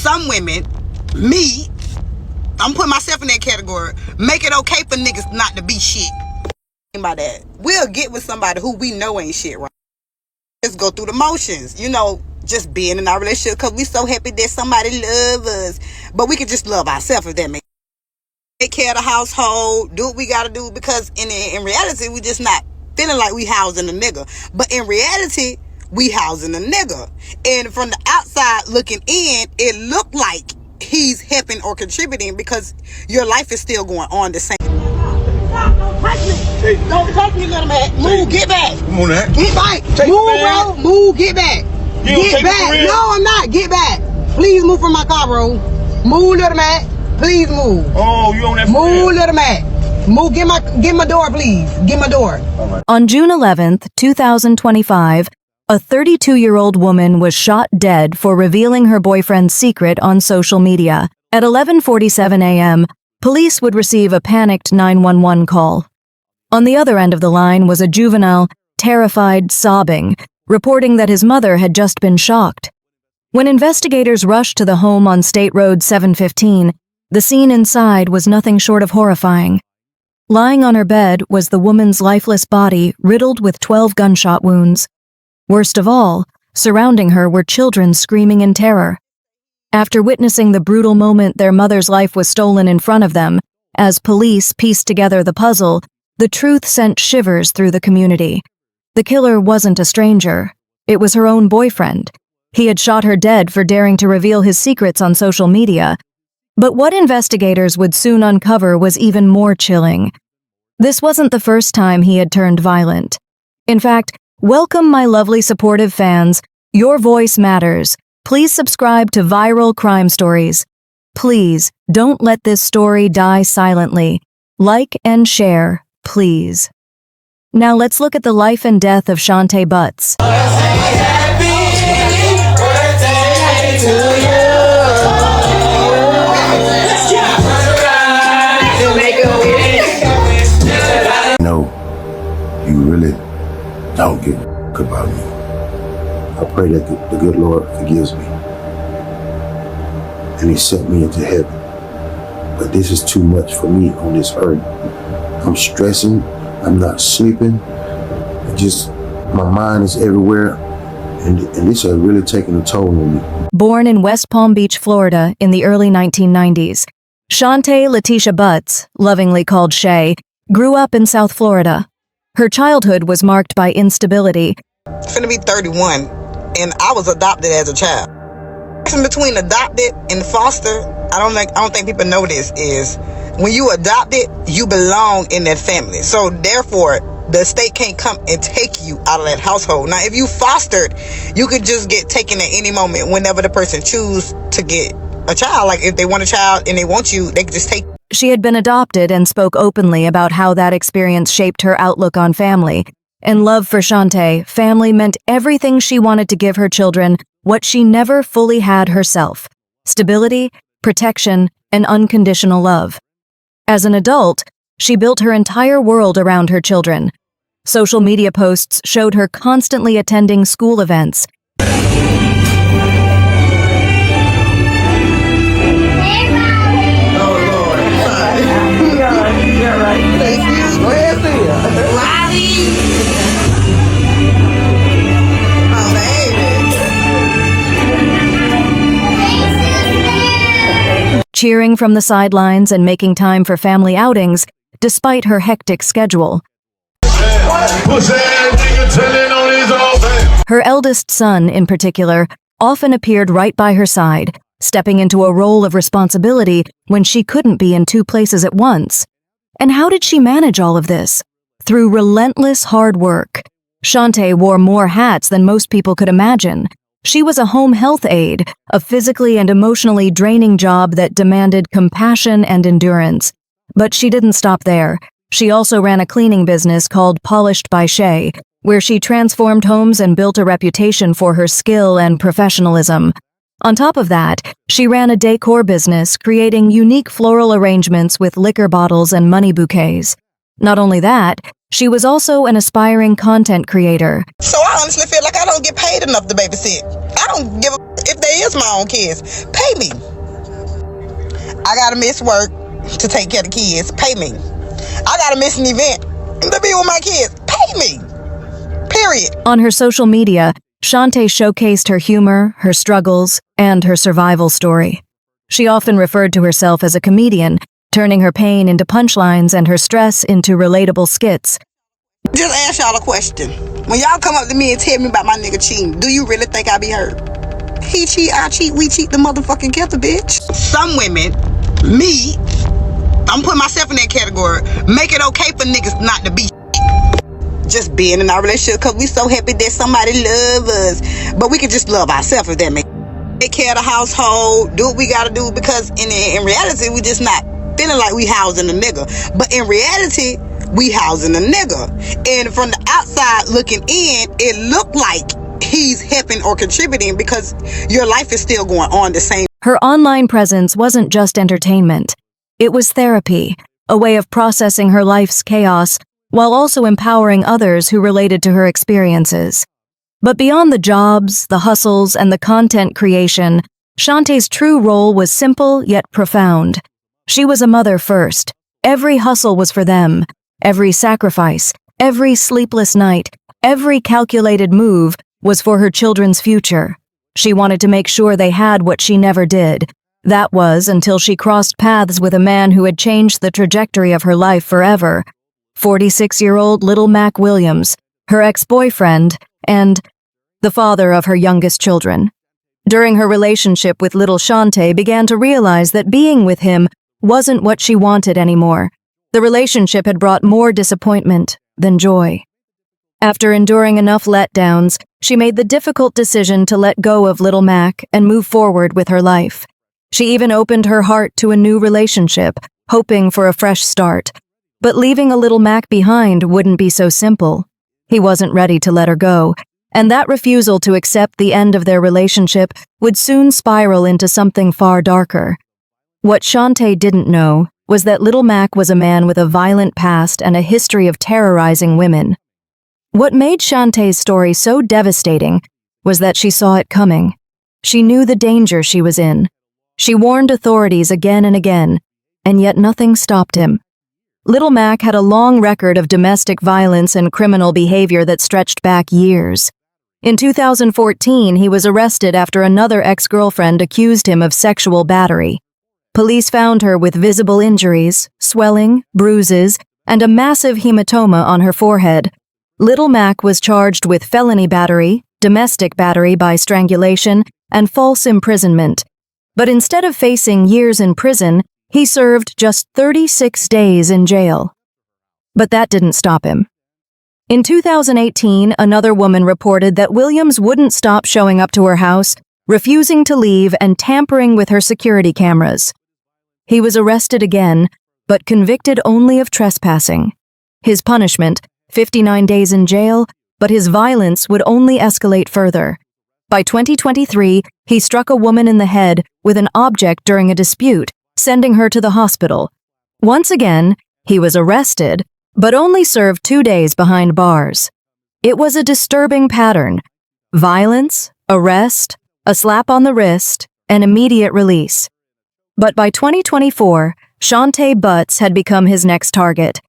some women, me, I'm putting myself in that category, make it okay for niggas not to be shit. By that, we'll get with somebody who we know ain't shit, right? Just go through the motions, you know, just being in our relationship because we so happy that somebody love us. But we can just love ourselves if that makes sense. Take care of the household, do what we gotta do, because in reality, we just not feeling like we housing a nigga. But in reality, we housing a nigga. And from the outside looking in, it looked like he's helping or contributing because your life is still going on the same. Stop, don't touch me. Hey. Don't touch me, little man. Move, get back. Come on now. Get back. Move, bro. Move, get back. Get back. No, I'm not. Get back. Please move from my car, bro. Move, little man. Please move. Oh, you on that? Move, little man. Move. Get my door, please. Get my door. Right. On June 11th, 2025, a 32-year-old woman was shot dead for revealing her boyfriend's secret on social media. At 11:47 a.m., police would receive a panicked 911 call. On the other end of the line was a juvenile, terrified, sobbing, reporting that his mother had just been shocked. When investigators rushed to the home on State Road 715, the scene inside was nothing short of horrifying. Lying on her bed was the woman's lifeless body riddled with 12 gunshot wounds. Worst of all, surrounding her were children screaming in terror. After witnessing the brutal moment their mother's life was stolen in front of them, as police pieced together the puzzle, the truth sent shivers through the community. The killer wasn't a stranger. It was her own boyfriend. He had shot her dead for daring to reveal his secrets on social media. But what investigators would soon uncover was even more chilling. This wasn't the first time he had turned violent. In fact, welcome my lovely supportive fans. Your voice matters. Please subscribe to Viral Crime Stories. Please, don't let this story die silently. Like and share, please. Now let's look at the life and death of Shantae Butts. No, you really don't give a fuck about me. I pray that the good Lord forgives me and he sent me into heaven. But this is too much for me on this earth. I'm stressing, I'm not sleeping, my mind is everywhere, and this has really taken a toll on me. Born in West Palm Beach, Florida in the early 1990s, Shantae Letitia Butts, lovingly called Shay, grew up in South Florida. Her childhood was marked by instability. I'm finna be 31, and I was adopted as a child. Between adopted and foster, I don't think people know this, is when you adopted, you belong in that family. So therefore, the state can't come and take you out of that household. Now, if you fostered, you could just get taken at any moment whenever the person choose to get a child. Like if they want a child and they want you, they could just take. She had been adopted and spoke openly about how that experience shaped her outlook on family. In love for Shantae, family meant everything she wanted to give her children, what she never fully had herself: stability, protection, and unconditional love. As an adult, she built her entire world around her children. Social media posts showed her constantly attending school events, cheering from the sidelines and making time for family outings, despite her hectic schedule. Her eldest son, in particular, often appeared right by her side, stepping into a role of responsibility when she couldn't be in two places at once. And how did she manage all of this? Through relentless hard work. Shantae wore more hats than most people could imagine. She was a home health aide, a physically and emotionally draining job that demanded compassion and endurance. But she didn't stop there. She also ran a cleaning business called Polished by Shay, where she transformed homes and built a reputation for her skill and professionalism. On top of that, she ran a decor business, creating unique floral arrangements with liquor bottles and money bouquets. Not only that, she was also an aspiring content creator. So I honestly feel like I don't get paid enough to babysit. I don't give a if they is my own kids. Pay me. I gotta miss work to take care of the kids. Pay me. I gotta miss an event to be with my kids. Pay me. Period. On her social media, Shantae showcased her humor, her struggles, and her survival story. She often referred to herself as a comedian, turning her pain into punchlines and her stress into relatable skits. Just ask y'all a question. When y'all come up to me and tell me about my nigga cheating, do you really think I be hurt? He cheat, I cheat, we cheat the motherfucking together, bitch. Some women, me, I'm putting myself in that category, make it okay for niggas not to be just being in our relationship because we so happy that somebody love us. But we can just love ourselves if that makes sense. Take care of the household, do what we gotta do, because in reality, we just not feeling like we housing a nigga. But in reality, we housing a nigga. And from the outside looking in, it looked like he's helping or contributing because your life is still going on the same. Her online presence wasn't just entertainment. It was therapy, a way of processing her life's chaos while also empowering others who related to her experiences. But beyond the jobs, the hustles, and the content creation, Shantae's true role was simple yet profound. She was a mother first. Every hustle was for them. Every sacrifice, every sleepless night, every calculated move was for her children's future. She wanted to make sure they had what she never did. That was until she crossed paths with a man who had changed the trajectory of her life forever. 46-year-old Little Mac Williams, her ex-boyfriend, and the father of her youngest children. During her relationship with little Shantae began to realize that being with him wasn't what she wanted anymore. The relationship had brought more disappointment than joy. After enduring enough letdowns, she made the difficult decision to let go of Little Mac and move forward with her life. She even opened her heart to a new relationship, hoping for a fresh start. But leaving a Little Mac behind wouldn't be so simple. He wasn't ready to let her go, and that refusal to accept the end of their relationship would soon spiral into something far darker. What Shantae didn't know was that Little Mac was a man with a violent past and a history of terrorizing women. What made Shantae's story so devastating was that she saw it coming. She knew the danger she was in. She warned authorities again and again, and yet nothing stopped him. Little Mac had a long record of domestic violence and criminal behavior that stretched back years. In 2014, he was arrested after another ex-girlfriend accused him of sexual battery. Police found her with visible injuries, swelling, bruises, and a massive hematoma on her forehead. Little Mac was charged with felony battery, domestic battery by strangulation, and false imprisonment. But instead of facing years in prison, he served just 36 days in jail. But that didn't stop him. In 2018, another woman reported that Williams wouldn't stop showing up to her house, refusing to leave and tampering with her security cameras. He was arrested again, but convicted only of trespassing. His punishment, 59 days in jail, but his violence would only escalate further. By 2023, he struck a woman in the head with an object during a dispute, sending her to the hospital. Once again, he was arrested, but only served 2 days behind bars. It was a disturbing pattern: violence, arrest, a slap on the wrist, and immediate release. But by 2024, Shantae Butts had become his next target.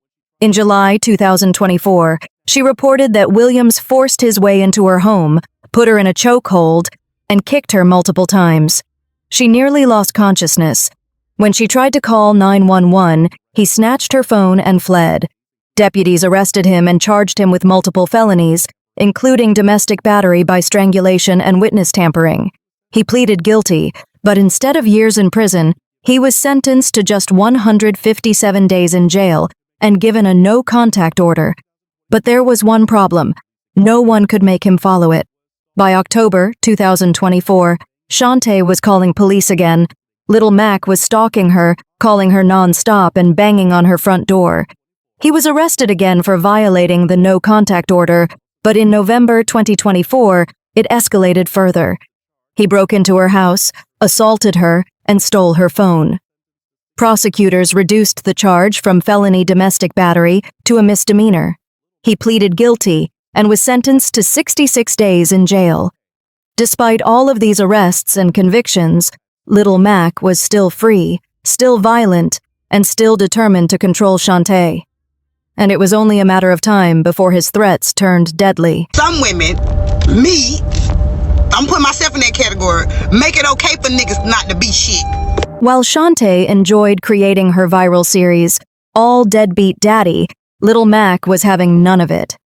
In July 2024, she reported that Williams forced his way into her home, put her in a chokehold, and kicked her multiple times. She nearly lost consciousness. When she tried to call 911, he snatched her phone and fled. Deputies arrested him and charged him with multiple felonies, including domestic battery by strangulation and witness tampering. He pleaded guilty, but instead of years in prison, he was sentenced to just 157 days in jail and given a no-contact order. But there was one problem: no one could make him follow it. By October 2024, Shantae was calling police again. Little Mac was stalking her, calling her non-stop and banging on her front door. He was arrested again for violating the no-contact order, but in November 2024, it escalated further. He broke into her house, assaulted her, and stole her phone. Prosecutors reduced the charge from felony domestic battery to a misdemeanor. He pleaded guilty and was sentenced to 66 days in jail. Despite all of these arrests and convictions, Little Mac was still free, still violent, and still determined to control Shantae. And it was only a matter of time before his threats turned deadly. Some women, me, I'm putting myself in that category, make it okay for niggas not to be shit. While Shantae enjoyed creating her viral series, All Deadbeat Daddy, Little Mac was having none of it.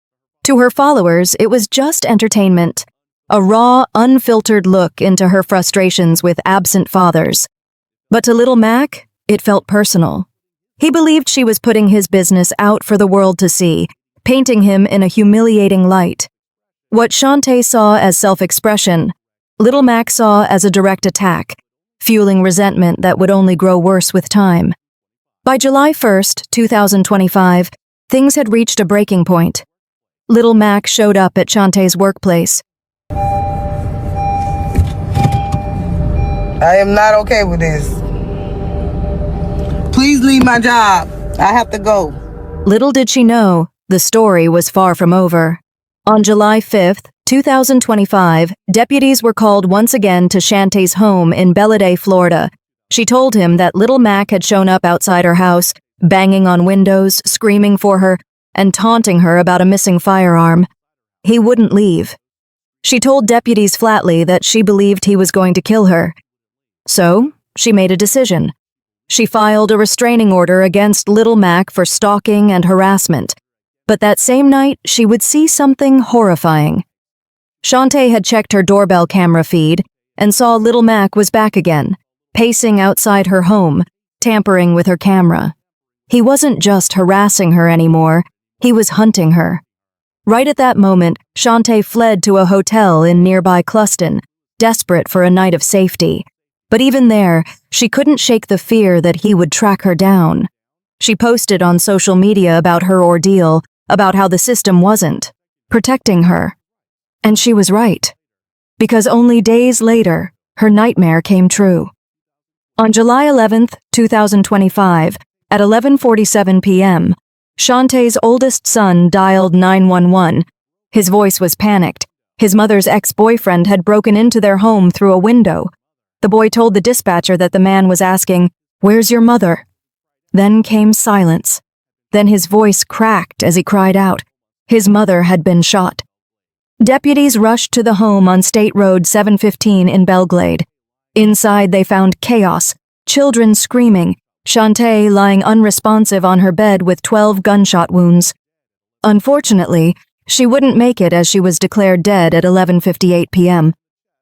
To her followers, it was just entertainment, a raw, unfiltered look into her frustrations with absent fathers. But to Little Mac, it felt personal. He believed she was putting his business out for the world to see, painting him in a humiliating light. What Shantae saw as self-expression, Little Mac saw as a direct attack, fueling resentment that would only grow worse with time. By July 1st, 2025, things had reached a breaking point. Little Mac showed up at Shantae's workplace. I am not okay with this. Please leave my job. I have to go. Little did she know, the story was far from over. On July 5th, 2025, deputies were called once again to Shantae's home in Belladay, Florida. She told him that Little Mac had shown up outside her house, banging on windows, screaming for her, and taunting her about a missing firearm. He wouldn't leave. She told deputies flatly that she believed he was going to kill her. So, she made a decision. She filed a restraining order against Little Mac for stalking and harassment. But that same night, she would see something horrifying. Shantae had checked her doorbell camera feed and saw Little Mac was back again, pacing outside her home, tampering with her camera. He wasn't just harassing her anymore, he was hunting her. Right at that moment, Shantae fled to a hotel in nearby Cluston, desperate for a night of safety. But even there, she couldn't shake the fear that he would track her down. She posted on social media about her ordeal, about how the system wasn't protecting her. And she was right. Because only days later, her nightmare came true. On July 11th, 2025, at 11:47 p.m., Shantae's oldest son dialed 911. His voice was panicked. His mother's ex-boyfriend had broken into their home through a window. The boy told the dispatcher that the man was asking, "Where's your mother?" Then came silence. Then his voice cracked as he cried out. His mother had been shot. Deputies rushed to the home on State Road 715 in Belglade. Inside they found chaos, children screaming, Shantae lying unresponsive on her bed with 12 gunshot wounds. Unfortunately, she wouldn't make it as she was declared dead at 11:58 p.m.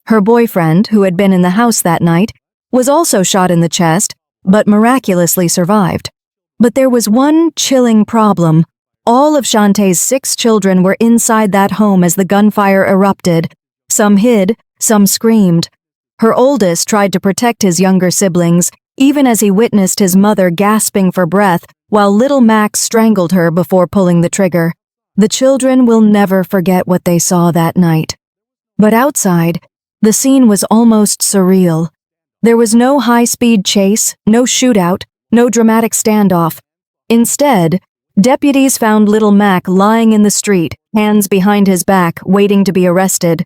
Her boyfriend, who had been in the house that night, was also shot in the chest, but miraculously survived. But there was one chilling problem. All of Shantae's 6 children were inside that home as the gunfire erupted. Some hid, some screamed. Her oldest tried to protect his younger siblings, even as he witnessed his mother gasping for breath while Little Mac strangled her before pulling the trigger. The children will never forget what they saw that night. But outside, the scene was almost surreal. There was no high-speed chase, no shootout, no dramatic standoff. Instead, deputies found Little Mac lying in the street, hands behind his back, waiting to be arrested.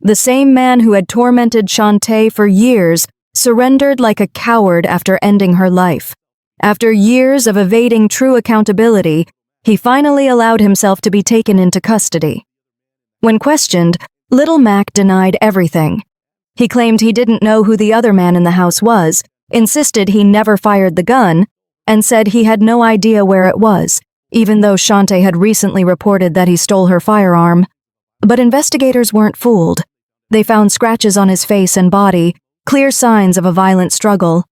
The same man who had tormented Shantae for years surrendered like a coward after ending her life. After years of evading true accountability, he finally allowed himself to be taken into custody. When questioned, Little Mac denied everything. He claimed he didn't know who the other man in the house was, insisted he never fired the gun, and said he had no idea where it was, even though Shantae had recently reported that he stole her firearm. But investigators weren't fooled. They found scratches on his face and body, clear signs of a violent struggle.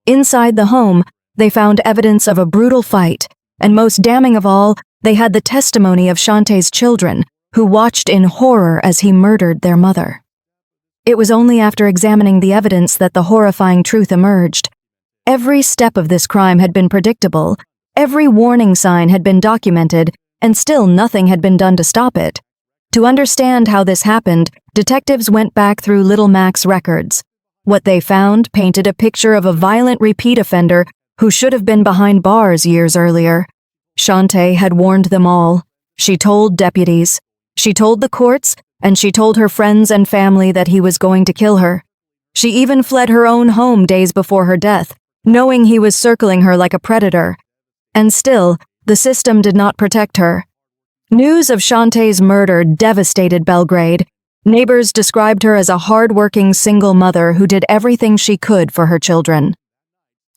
Inside the home, they found evidence of a brutal fight, and most damning of all, they had the testimony of Shantae's children, who watched in horror as he murdered their mother. It was only after examining the evidence that the horrifying truth emerged. Every step of this crime had been predictable, every warning sign had been documented, and still nothing had been done to stop it. To understand how this happened, detectives went back through Little Mac's records. What they found painted a picture of a violent repeat offender who should have been behind bars years earlier. Shantae had warned them all. She told deputies. She told the courts, and she told her friends and family that he was going to kill her. She even fled her own home days before her death, knowing he was circling her like a predator. And still, the system did not protect her. News of Shantae's murder devastated Belgrade. Neighbors described her as a hard-working single mother who did everything she could for her children.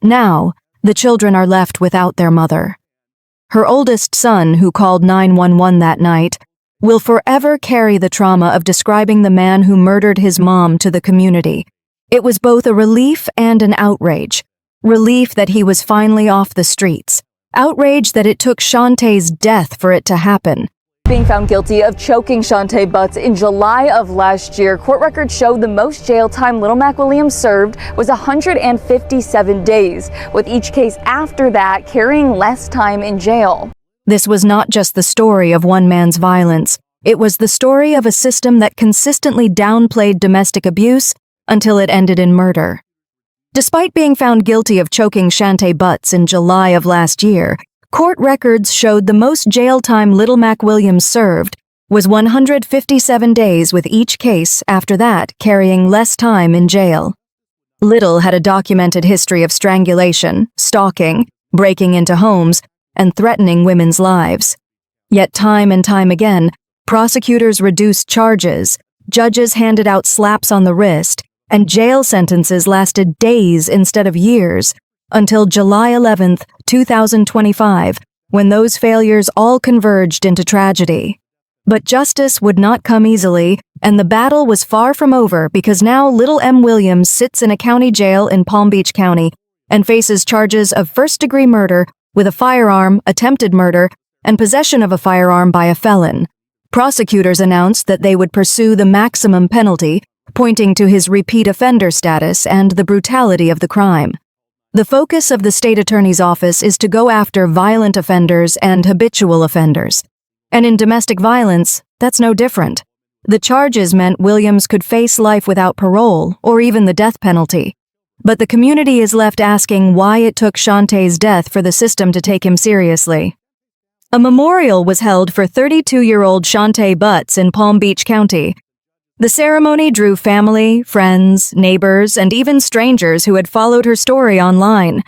Now, the children are left without their mother. Her oldest son, who called 911 that night, will forever carry the trauma of describing the man who murdered his mom to the community. It was both a relief and an outrage. Relief that he was finally off the streets. Outrage that it took Shantae's death for it to happen. Being found guilty of choking Shantae Butts in July of last year, court records showed the most jail time Little Mac Williams served was 157 days, with each case after that carrying less time in jail. This was not just the story of one man's violence. It was the story of a system that consistently downplayed domestic abuse until it ended in murder. Despite being found guilty of choking Shantae Butts in July of last year, court records showed the most jail time Little Mac Williams served was 157 days, with each case after that carrying less time in jail. Little had a documented history of strangulation, stalking, breaking into homes, and threatening women's lives. Yet time and time again, prosecutors reduced charges, judges handed out slaps on the wrist, and jail sentences lasted days instead of years, until July 11, 2025, when those failures all converged into tragedy. But justice would not come easily, and the battle was far from over because now Little M. Williams sits in a county jail in Palm Beach County and faces charges of first-degree murder with a firearm, attempted murder, and possession of a firearm by a felon. Prosecutors announced that they would pursue the maximum penalty, pointing to his repeat offender status and the brutality of the crime. The focus of the state attorney's office is to go after violent offenders and habitual offenders. And in domestic violence, that's no different. The charges meant Williams could face life without parole or even the death penalty. But the community is left asking why it took Shantae's death for the system to take him seriously. A memorial was held for 32-year-old Shantae Butts in Palm Beach County. The ceremony drew family, friends, neighbors, and even strangers who had followed her story online.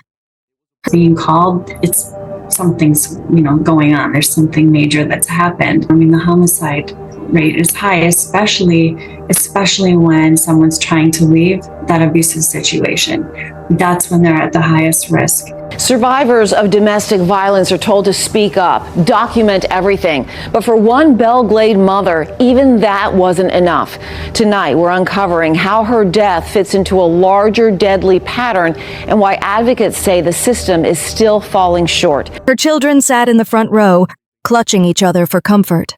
Being called, it's something's, going on. There's something major that's happened. The homicide rate is high, especially when someone's trying to leave that abusive situation. That's when they're at the highest risk. Survivors of domestic violence are told to speak up, document everything. But for one Belgrade mother, even that wasn't enough. Tonight, we're uncovering how her death fits into a larger deadly pattern and why advocates say the system is still falling short. Her children sat in the front row, clutching each other for comfort.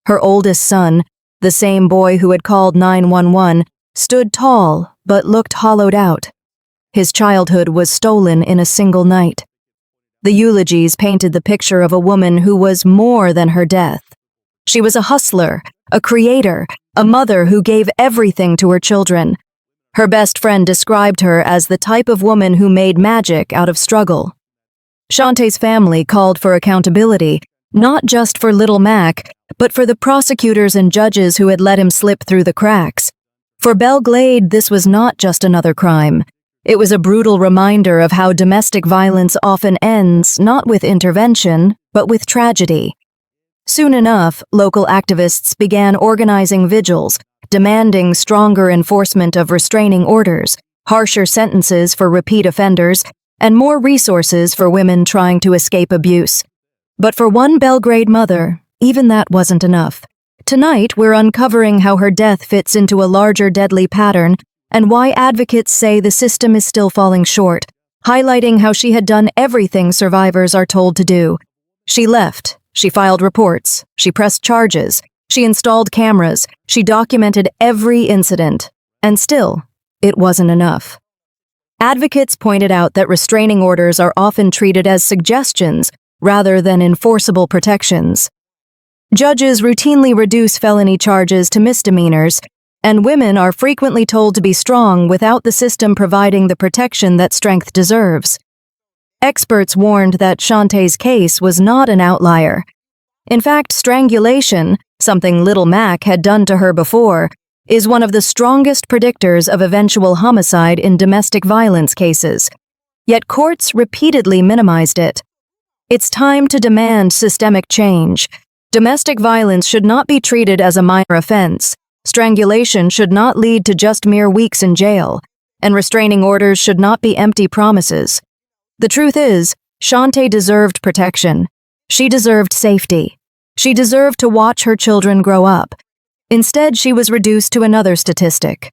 Her oldest son, the same boy who had called 911, stood tall but looked hollowed out. His childhood was stolen in a single night. The eulogies painted the picture of a woman who was more than her death. She was a hustler, a creator, a mother who gave everything to her children. Her best friend described her as the type of woman who made magic out of struggle. Shantae's family called for accountability, not just for Little Mac, but for the prosecutors and judges who had let him slip through the cracks. For Belgrade, this was not just another crime. It was a brutal reminder of how domestic violence often ends not with intervention, but with tragedy. Soon enough, local activists began organizing vigils, demanding stronger enforcement of restraining orders, harsher sentences for repeat offenders, and more resources for women trying to escape abuse. But for one Belgrade mother, even that wasn't enough. Tonight, we're uncovering how her death fits into a larger deadly pattern and why advocates say the system is still falling short, highlighting how she had done everything survivors are told to do. She left, she filed reports, she pressed charges, she installed cameras, she documented every incident, and still, it wasn't enough. Advocates pointed out that restraining orders are often treated as suggestions rather than enforceable protections. Judges routinely reduce felony charges to misdemeanors, and women are frequently told to be strong without the system providing the protection that strength deserves. Experts warned that Shantae's case was not an outlier. In fact, strangulation, something Little Mac had done to her before, is one of the strongest predictors of eventual homicide in domestic violence cases. Yet courts repeatedly minimized it. It's time to demand systemic change. Domestic violence should not be treated as a minor offense. Strangulation should not lead to just mere weeks in jail, and restraining orders should not be empty promises. The truth is, Shantae deserved protection. She deserved safety. She deserved to watch her children grow up. Instead, she was reduced to another statistic.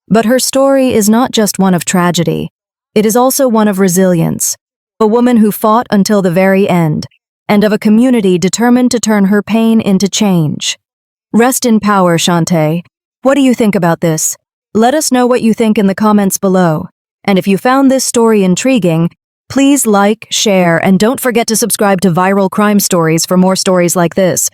But her story is not just one of tragedy. It is also one of resilience. A woman who fought until the very end, and of a community determined to turn her pain into change. Rest in power, Shantae. What do you think about this? Let us know what you think in the comments below. And if you found this story intriguing, please like, share, and don't forget to subscribe to Viral Crime Stories for more stories like this.